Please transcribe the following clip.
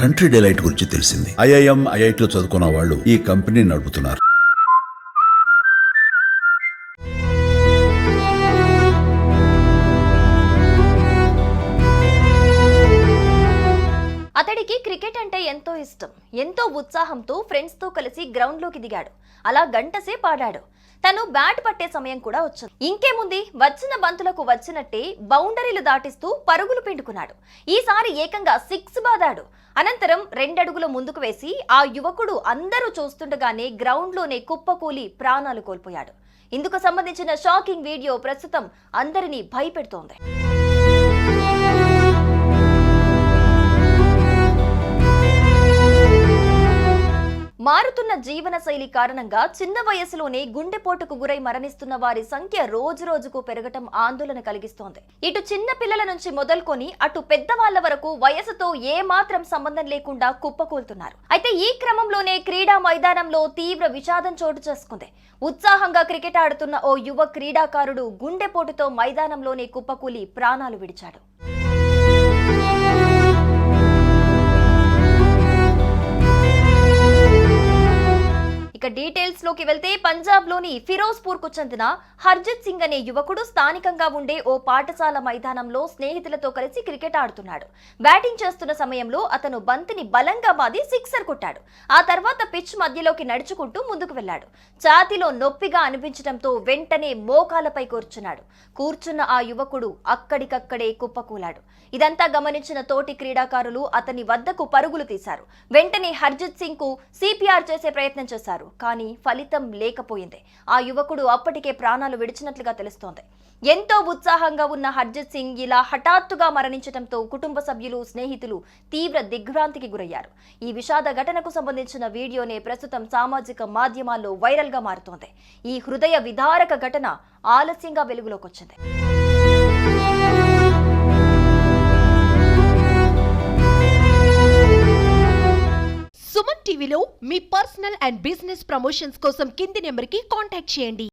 Country delight గురించి తెలిసింది. IIM, ఐఐటిలో చదువుకున్న వాళ్ళు ఈ కంపెనీ నడుపుతున్నారు. అతడికి క్రికెట్ అంటే ఎంతో ఇష్టం. ఎంతో ఉత్సాహంతో ఫ్రెండ్స్ తో కలిసి గ్రౌండ్ లోకి దిగాడు. అలా గంటసేపు ఆడాడు. తను బ్యాట్ పట్టే సమయం కూడా వచ్చింది. ఇంకేముంది, వచ్చిన బంతులకు వచ్చినట్టే బౌండరీలు దాటిస్తూ పరుగులు పిండుకున్నాడు. ఈసారి ఏకంగా 6 బాదాడు. అనంతరం 2 అడుగులు ముందుకు వేసి ఆ యువకుడు అందరూ చూస్తుండగానే గ్రౌండ్ లోనే కుప్పకూలి ప్రాణాలు కోల్పోయాడు. ఇందుకు సంబంధించిన షాకింగ్ వీడియో ప్రస్తుతం అందరినీ భయపెడుతోంది. మారుతున్న జీవన శైలి కారణంగా చిన్న వయసులోనే గుండెపోటుకు గురై మరణిస్తున్న వారి సంఖ్య రోజు రోజుకు పెరగటం ఆందోళన కలిగిస్తోంది. ఇటు చిన్న పిల్లల నుంచి మొదలుకొని అటు పెద్దవాళ్ల వరకు వయసుతో ఏ మాత్రం సంబంధం లేకుండా కుప్పకూలుతున్నారు. అయితే ఈ క్రమంలోనే క్రీడా మైదానంలో తీవ్ర విషాదం చోటు చేసుకుంది. ఉత్సాహంగా క్రికెట్ ఆడుతున్న ఓ యువ క్రీడాకారుడు గుండెపోటుతో మైదానంలోనే కుప్పకూలి ప్రాణాలు విడిచాడు. ఇక డీటెయిల్స్ లోకి వెళ్తే పంజాబ్ లోని ఫిరోజ్పూర్ కు చెందిన హర్జిత్ సింగ్ అనే యువకుడు స్థానికంగా ఉండే ఓ పాఠశాల మైదానంలో స్నేహితులతో కలిసి క్రికెట్ ఆడుతున్నాడు. బ్యాటింగ్ చేస్తున్న సమయంలో అతను బంతిని బలంగా బాది సిక్సర్ కొట్టాడు. ఆ తర్వాత పిచ్ మధ్యలోకి నడుచుకుంటూ ముందుకు వెళ్లాడు. ఛాతీలో నొప్పిగా అనిపించడంతో వెంటనే మోకాలపై కూర్చున్న ఆ యువకుడు అక్కడికక్కడే కుప్పకూలాడు. ఇదంతా గమనించిన తోటి క్రీడాకారులు అతని వద్దకు పరుగులు తీశారు. వెంటనే హర్జిత్ సింగ్ కు సిపిఆర్ చేసే ప్రయత్నం చేశారు. కానీ ఫలితం లేకపోయింది. ఆ యువకుడు అప్పటికే ప్రాణాలు విడిచినట్లుగా తెలుస్తోంది. ఎంతో ఉత్సాహంగా ఉన్న హర్జిత్ సింగ్ ఇలా హఠాత్తుగా మరణించడంతో కుటుంబ సభ్యులు, స్నేహితులు తీవ్ర దిగ్భ్రాంతికి గురయ్యారు. ఈ విషాద ఘటనకు సంబంధించిన వీడియోనే ప్రస్తుతం సామాజిక మాధ్యమాల్లో వైరల్ గా మారుతోంది. ఈ హృదయ విదారక ఘటన ఆలస్యంగా వెలుగులోకి వచ్చింది. సుమన్ టీవీలో మీ పర్సనల్ అండ్ బిజినెస్ ప్రమోషన్స్ కోసం కింది నెంబర్కి కాంటాక్ట్ చేయండి.